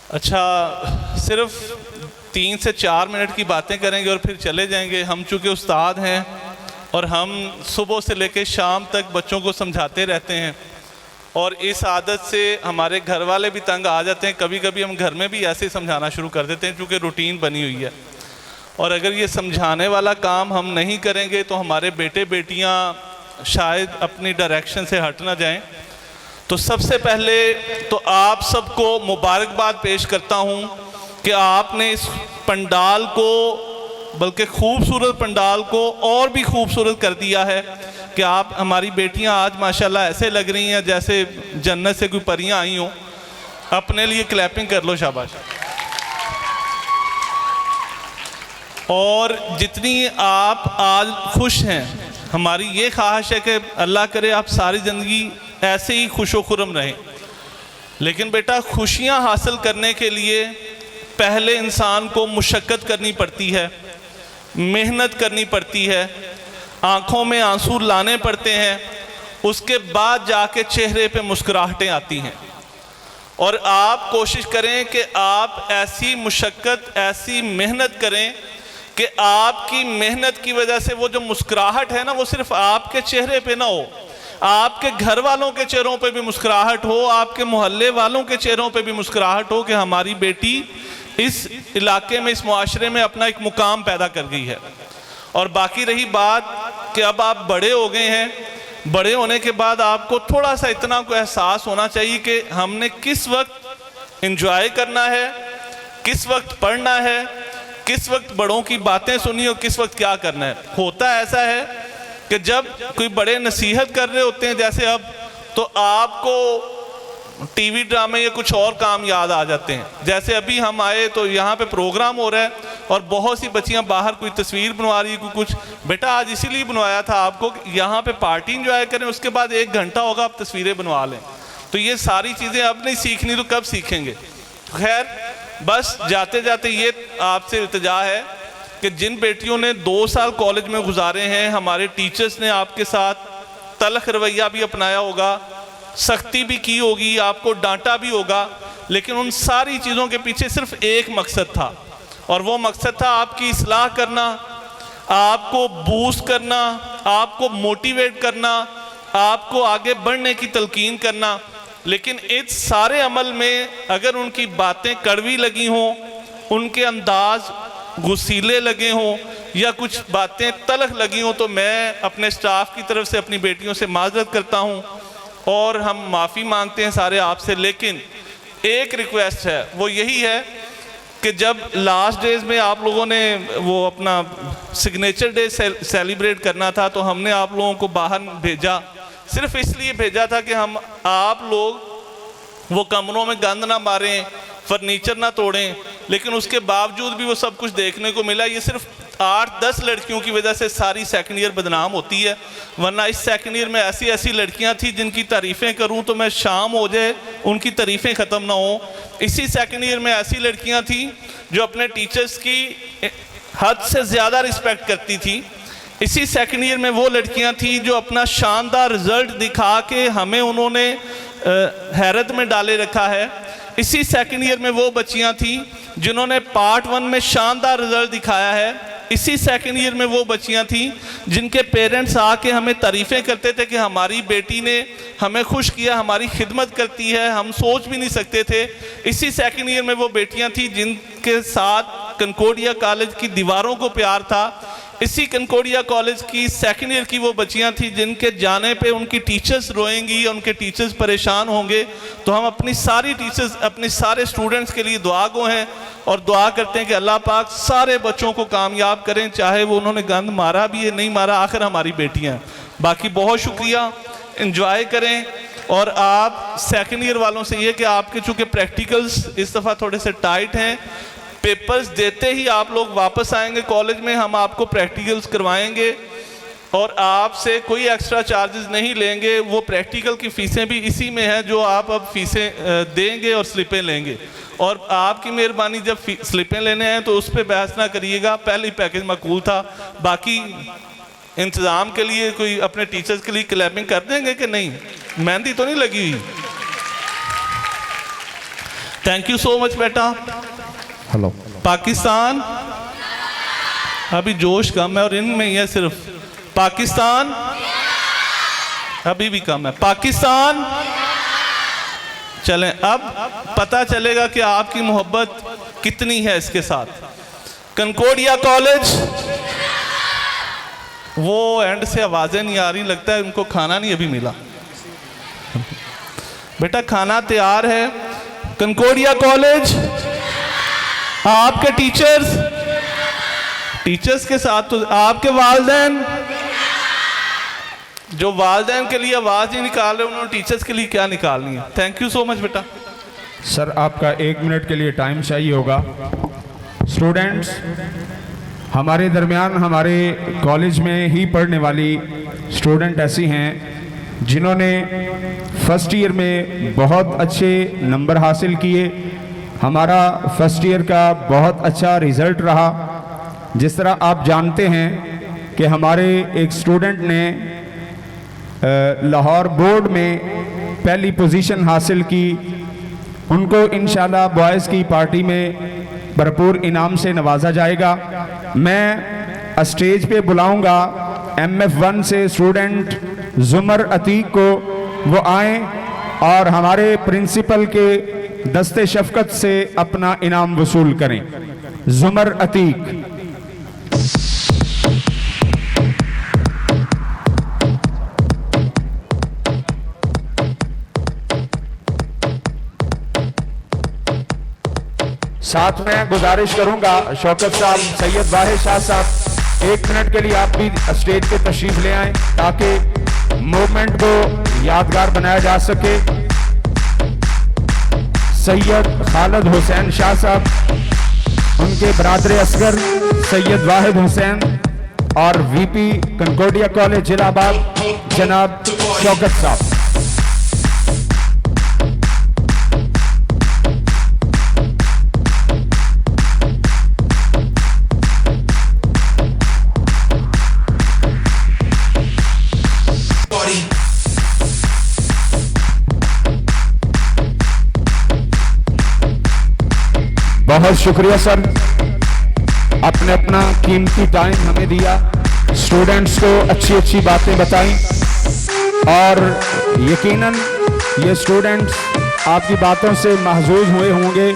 अच्छा, सिर्फ 3 से 4 मिनट की बातें करेंगे और फिर चले जाएंगे। हम चूँकि उस्ताद हैं और हम सुबह से लेकर शाम तक बच्चों को समझाते रहते हैं और इस आदत से हमारे घर वाले भी तंग आ जाते हैं। कभी कभी हम घर में भी ऐसे ही समझाना शुरू कर देते हैं क्योंकि रूटीन बनी हुई है। और अगर ये समझाने वाला काम हम नहीं करेंगे तो हमारे बेटे बेटियां शायद अपनी डायरेक्शन से हट ना जाएं। तो सबसे पहले तो आप सबको मुबारकबाद पेश करता हूं कि आपने इस पंडाल को, बल्कि खूबसूरत पंडाल को और भी खूबसूरत कर दिया है कि आप, हमारी बेटियां आज माशाल्लाह ऐसे लग रही हैं जैसे जन्नत से कोई परियां आई हों। अपने लिए क्लैपिंग कर लो, शाबाश। और जितनी आप आज खुश हैं, हमारी ये ख्वाहिश है कि अल्लाह करे आप सारी ज़िंदगी ऐसे ही खुशो खुरम रहें। लेकिन बेटा, खुशियां हासिल करने के लिए पहले इंसान को मुशक्क़त करनी पड़ती है, मेहनत करनी पड़ती है, आँखों में आंसू लाने पड़ते हैं, उसके बाद जाके चेहरे पे मुस्कुराहटें आती हैं। और आप कोशिश करें कि आप ऐसी मुशक्क़त, ऐसी मेहनत करें कि आपकी मेहनत की वजह से वो जो मुस्कुराहट है ना, वो सिर्फ आपके चेहरे पे ना हो, आपके घर वालों के चेहरों पे भी मुस्कुराहट हो, आपके मोहल्ले वालों के चेहरों पे भी मुस्कुराहट हो कि हमारी बेटी इस इलाके में, इस मुआशरे में अपना एक मुकाम पैदा कर गई है। और बाकी रही बात कि अब आप बड़े हो गए हैं, बड़े होने के बाद आपको थोड़ा सा इतना को एहसास होना चाहिए कि हमने किस वक्त एंजॉय करना है, किस वक्त पढ़ना है, किस वक्त बड़ों की बातें सुनी और किस वक्त क्या करना है। होता ऐसा है कि जब कोई बड़े नसीहत कर रहे होते हैं जैसे अब, तो आपको टीवी ड्रामे या कुछ और काम याद आ जाते हैं। जैसे अभी हम आए तो यहाँ पे प्रोग्राम हो रहा है और बहुत सी बच्चियाँ बाहर कोई तस्वीर बनवा रही है, कोई कुछ। बेटा, आज इसीलिए बनवाया था आपको कि यहाँ पे पार्टी इंजॉय करें, उसके बाद 1 घंटा होगा आप तस्वीरें बनवा लें। तो ये सारी चीज़ें अब नहीं सीखनी तो कब सीखेंगे। खैर, बस जाते जाते ये आपसे इल्तिजा है कि जिन बेटियों ने 2 साल कॉलेज में गुजारे हैं, हमारे टीचर्स ने आपके साथ तलख रवैया भी अपनाया होगा, सख्ती भी की होगी, आपको डांटा भी होगा, लेकिन उन सारी चीज़ों के पीछे सिर्फ एक मकसद था और वो मकसद था आपकी इस्लाह करना, आपको बूस्ट करना, आपको मोटिवेट करना, आपको आगे बढ़ने की तलकीन करना। लेकिन इस सारे अमल में अगर उनकी बातें कड़वी लगी हों, उनके अंदाज गुस्सीले लगे हों या कुछ बातें तलख लगी हों, तो मैं अपने स्टाफ की तरफ से अपनी बेटियों से माजरत करता हूं और हम माफ़ी मांगते हैं सारे आपसे। लेकिन एक रिक्वेस्ट है, वो यही है कि जब लास्ट डेज में आप लोगों ने वो अपना सिग्नेचर डे सेलिब्रेट करना था, तो हमने आप लोगों को बाहर भेजा, सिर्फ इसलिए भेजा था कि हम आप लोग वो कमरों में गंद ना मारें, फर्नीचर ना तोड़ें। लेकिन उसके बावजूद भी वो सब कुछ देखने को मिला। ये सिर्फ 8-10 लड़कियों की वजह से सारी सेकंड ईयर बदनाम होती है, वरना इस सेकंड ईयर में ऐसी ऐसी लड़कियां थी जिनकी तारीफ़ें करूं तो मैं शाम हो जाए, उनकी तारीफ़ें ख़त्म ना हो। इसी सेकंड ईयर में ऐसी लड़कियां थी जो अपने टीचर्स की हद से ज़्यादा रिस्पेक्ट करती थी। इसी सेकंड ईयर में वो लड़कियां थी जो अपना शानदार रिजल्ट दिखा के हमें उन्होंने हैरत में डाले रखा है। इसी सेकंड ईयर में वो बच्चियां थी जिन्होंने पार्ट 1 में शानदार रिजल्ट दिखाया है। इसी सेकंड ईयर में वो बच्चियां थी जिनके पेरेंट्स आके हमें तारीफ़ें करते थे कि हमारी बेटी ने हमें खुश किया, हमारी खिदमत करती है, हम सोच भी नहीं सकते थे। इसी सेकंड ईयर में वो बेटियां थी जिनके साथ कनकोडिया कॉलेज की दीवारों को प्यार था। इसी कनकोडिया कॉलेज की सेकंड ईयर की वो बच्चियां थी जिनके जाने पे उनकी टीचर्स रोएंगी, उनके टीचर्स परेशान होंगे। तो हम अपनी सारी टीचर्स, अपने सारे स्टूडेंट्स के लिए दुआ गो हैं और दुआ करते हैं कि अल्लाह पाक सारे बच्चों को कामयाब करें, चाहे वो उन्होंने गंद मारा भी है, नहीं मारा, आखिर हमारी बेटियां हैं। बाकी बहुत शुक्रिया, एंजॉय करें। और आप सेकंड ईयर वालों से ये कि आपके चूँकि प्रैक्टिकल्स इस दफ़ा थोड़े से टाइट हैं, पेपर्स देते ही आप लोग वापस आएंगे कॉलेज में, हम आपको प्रैक्टिकल्स करवाएंगे और आपसे कोई एक्स्ट्रा चार्जेस नहीं लेंगे। वो प्रैक्टिकल की फ़ीसें भी इसी में हैं जो आप अब फ़ीसें देंगे और स्लिपें लेंगे। और आपकी मेहरबानी, जब स्लिपें लेने हैं तो उस पर बहस ना करिएगा, पहले ही पैकेज मकबूल था। बाकी इंतज़ाम के लिए कोई अपने टीचर्स के लिए क्लैपिंग कर देंगे कि नहीं? मेहंदी तो नहीं लगी हुई? थैंक यू सो मच बेटा। हेलो। पाकिस्तान, अभी जोश कम है और इनमें ही है सिर्फ। पाकिस्तान अभी भी कम है। पाकिस्तान। चलें, अब पता चलेगा कि आपकी मोहब्बत कितनी है इसके साथ। कंकोडिया कॉलेज, वो एंड से आवाजें नहीं आ रही, लगता है उनको खाना नहीं अभी मिला। बेटा खाना तैयार है। कंकोडिया कॉलेज, आपके टीचर्स के साथ तो आपके वालिदैन, जो वालिदैन के लिए आवाज़ नहीं निकाल रहे, उन्होंने टीचर्स के लिए क्या निकालनी है। थैंक यू सो मच बेटा। सर आपका 1 मिनट के लिए टाइम चाहिए होगा। स्टूडेंट्स, हमारे दरमियान हमारे कॉलेज में ही पढ़ने वाली स्टूडेंट ऐसी हैं जिन्होंने फर्स्ट ईयर में बहुत अच्छे नंबर हासिल किए। हमारा फर्स्ट ईयर का बहुत अच्छा रिज़ल्ट रहा। जिस तरह आप जानते हैं कि हमारे एक स्टूडेंट ने लाहौर बोर्ड में पहली पोजीशन हासिल की, उनको इंशाल्लाह बॉयज़ की पार्टी में भरपूर इनाम से नवाजा जाएगा। मैं स्टेज पे बुलाऊंगा MF1 से स्टूडेंट जुमर अतीक को, वो आए और हमारे प्रिंसिपल के दस्ते शफकत से अपना इनाम वसूल करें। जुमर अतीक। साथ में गुजारिश करूंगा शौकत साहब, सैयद वाहिद शाह साहब, 1 मिनट के लिए आप भी स्टेज पे तशरीफ ले आएं ताकि मूवमेंट को यादगार बनाया जा सके। सैयद खालिद हुसैन शाह साहब, उनके बरादर असगर सैयद वाहिद हुसैन और VP कंकोडिया कॉलेज जिलाबाद जनाब शौकत साहब। बहुत शुक्रिया सर, आपने अपना कीमती टाइम हमें दिया, स्टूडेंट्स को अच्छी अच्छी बातें बताई और यकीनन ये स्टूडेंट्स आपकी बातों से महजूज हुए होंगे।